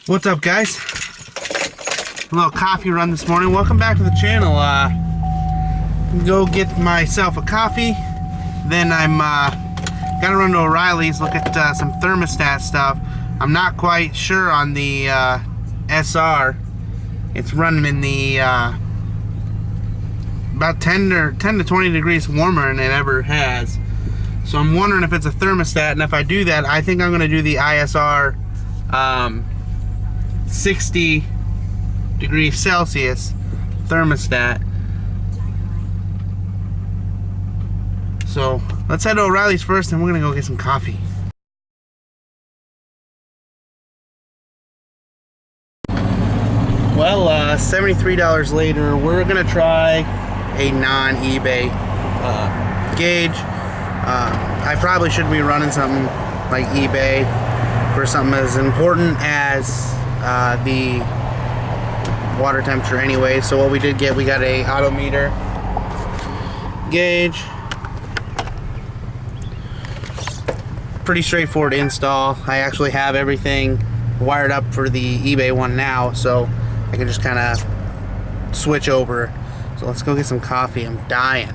What's up, guys? A little coffee run this morning. Welcome back to the channel. Go get myself a coffee. Then I'm gotta run to O'Reilly's, look at some thermostat stuff. I'm not quite sure on the SR. It's running in the about 10 to 20 degrees warmer than it ever has. So I'm wondering if it's a thermostat, and if I do that, I think I'm gonna do the ISR 60 degrees Celsius thermostat. So let's head to O'Reilly's first, and we're gonna go get some coffee. Well, $73 later, we're gonna try a non-eBay gauge. I probably shouldn't be running something like eBay for something as important as the water temperature anyway. So what we did get, we got a odometer gauge. Pretty straightforward install. I actually have everything wired up for the eBay one now, so I can just kind of switch over. So let's go get some coffee. I'm dying.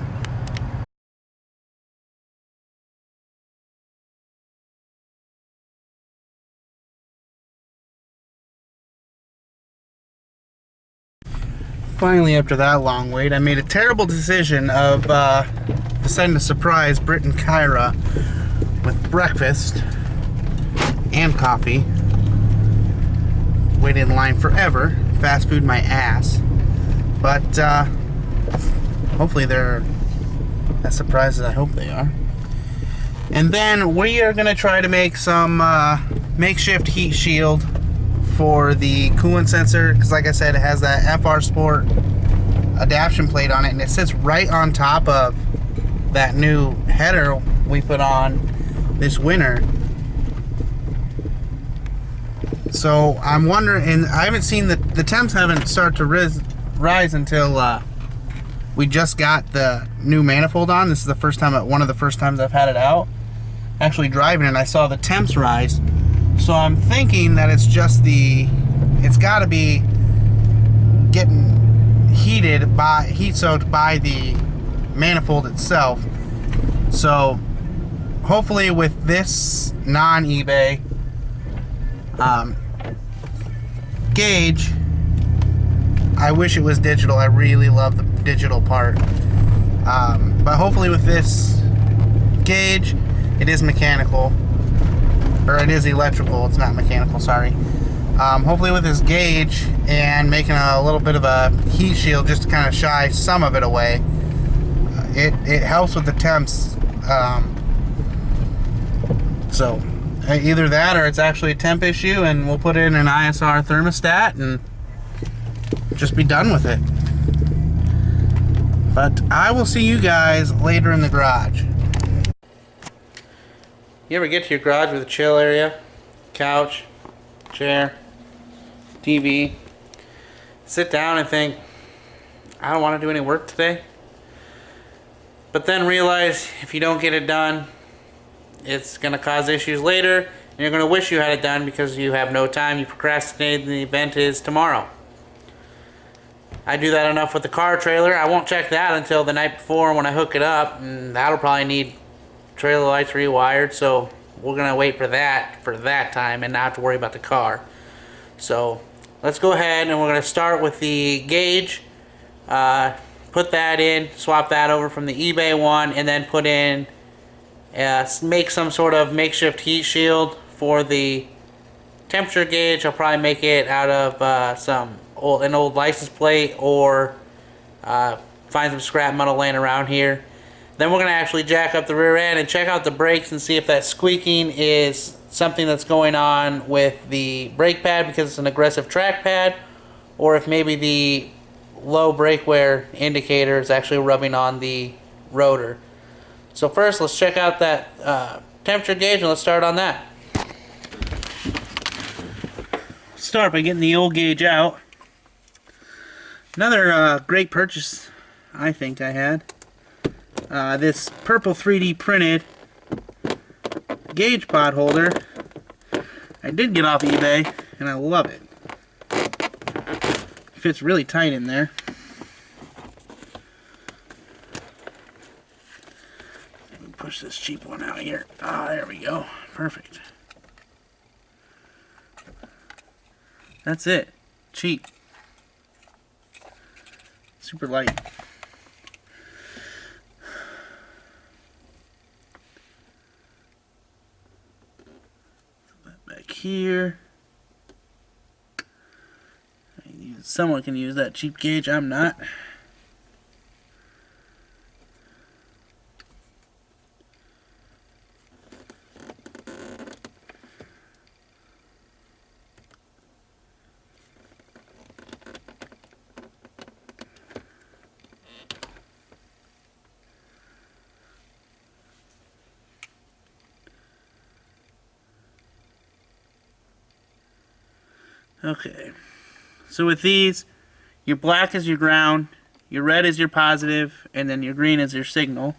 Finally, after that long wait, I made a terrible decision of deciding to surprise Britt and Kyra with breakfast and coffee. Waited in line forever. Fast food my ass. But hopefully they're as surprised as I hope they are. And then we are going to try to make some makeshift heat shield for the coolant sensor, because like I said, it has that FR Sport adaptation plate on it, and it sits right on top of that new header we put on this winter. So I'm wondering, and I haven't seen the temps haven't started to rise until we just got the new manifold on. This is the first time, one of the first times I've had it out. Actually driving it, I saw the temps rise. So I'm thinking that it's just it's got to be getting heat soaked by the manifold itself. So hopefully with this non-eBay gauge, I wish it was digital. I really love the digital part. But hopefully with this gauge, it is mechanical. Or it is electrical, it's not mechanical, sorry. Hopefully with this gauge and making a little bit of a heat shield just to kind of shy some of it away, it helps with the temps. So either that or it's actually a temp issue, and we'll put in an ISR thermostat and just be done with it. But I will see you guys later in the garage. You ever get to your garage with a chill area, couch, chair, TV, sit down and think, I don't want to do any work today? But then realize if you don't get it done, it's going to cause issues later, and you're going to wish you had it done because you have no time, you procrastinated, and the event is tomorrow. I do that enough with the car trailer. I won't check that until the night before when I hook it up, and that'll probably need trailer lights rewired, so we're gonna wait for that time and not have to worry about the car. So let's go ahead and we're gonna start with the gauge, put that in, swap that over from the eBay one, and then put in make some sort of makeshift heat shield for the temperature gauge. I'll probably make it out of an old license plate, or find some scrap metal laying around here. Then we're going to actually jack up the rear end and check out the brakes and see if that squeaking is something that's going on with the brake pad because it's an aggressive track pad, or if maybe the low brake wear indicator is actually rubbing on the rotor. So first, let's check out that temperature gauge, and let's start on that. Start by getting the old gauge out. Another great purchase I think I had. This purple 3D printed gauge pod holder. I did get off eBay, and I love it. Fits really tight in there. Let me push this cheap one out here. Ah, there we go. Perfect. That's it. Cheap. Super light. Put that back here. Someone can use that cheap gauge. I'm not. Okay, so with these, your black is your ground, your red is your positive, and then your green is your signal.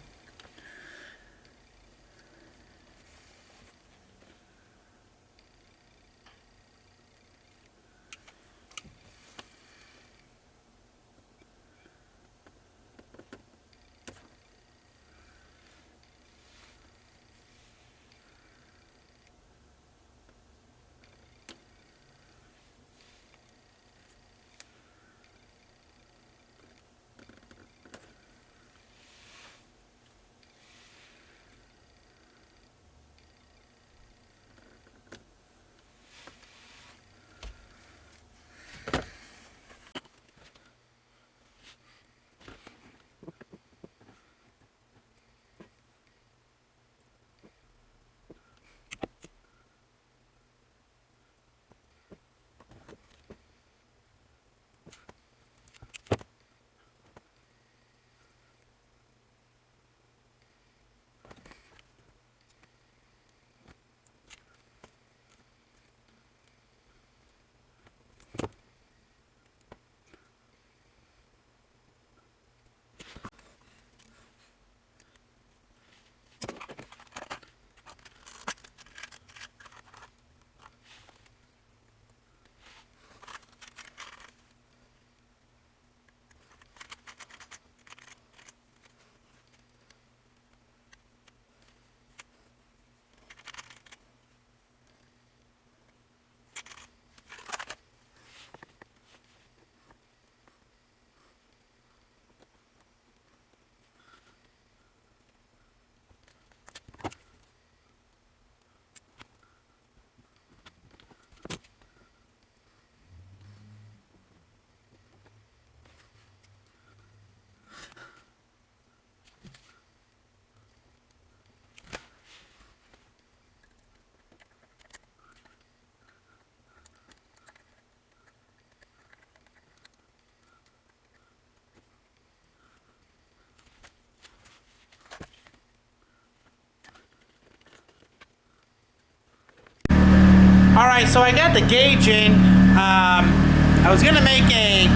Alright, so I got the gauge in. I was going to make a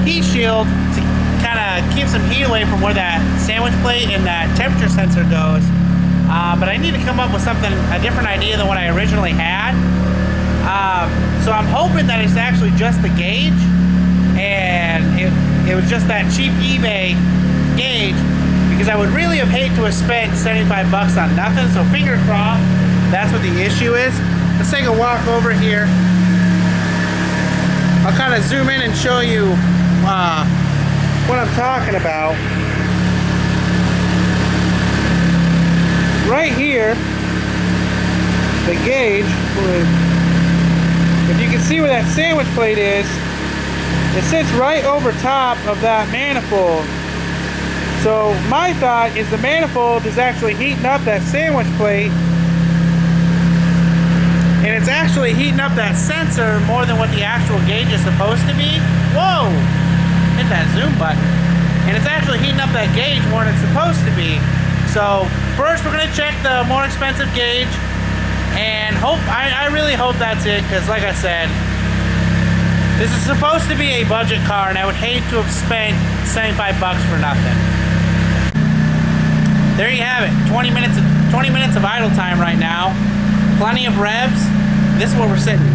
heat shield to kind of keep some heat away from where that sandwich plate and that temperature sensor goes. But I need to come up with something, a different idea than what I originally had. So I'm hoping that it's actually just the gauge, and it was just that cheap eBay gauge, because I would really have hated to have spent 75 bucks on nothing. So fingers crossed, that's what the issue is. Let's take a walk over here. I'll kind of zoom in and show you what I'm talking about. Right here, the gauge, if you can see where that sandwich plate is, it sits right over top of that manifold. So my thought is the manifold is actually heating up that sandwich plate, and it's actually heating up that sensor more than what the actual gauge is supposed to be. Whoa! Hit that zoom button. And it's actually heating up that gauge more than it's supposed to be. So first we're gonna check the more expensive gauge, and I really hope that's it, because like I said, this is supposed to be a budget car, and I would hate to have spent 75 bucks for nothing. There you have it. 20 minutes of idle time right now. Plenty of revs. This is where we're sitting.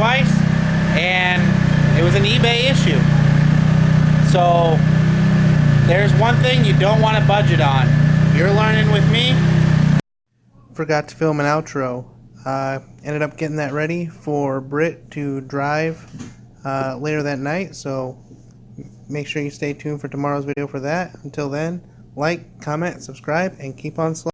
twice, and it was an eBay issue. So there's one thing you don't want to budget on. You're learning with me. Forgot to film an outro. Ended up getting that ready for Britt to drive later that night, so make sure you stay tuned for tomorrow's video for that. Until then, like, comment, subscribe, and keep on sliding.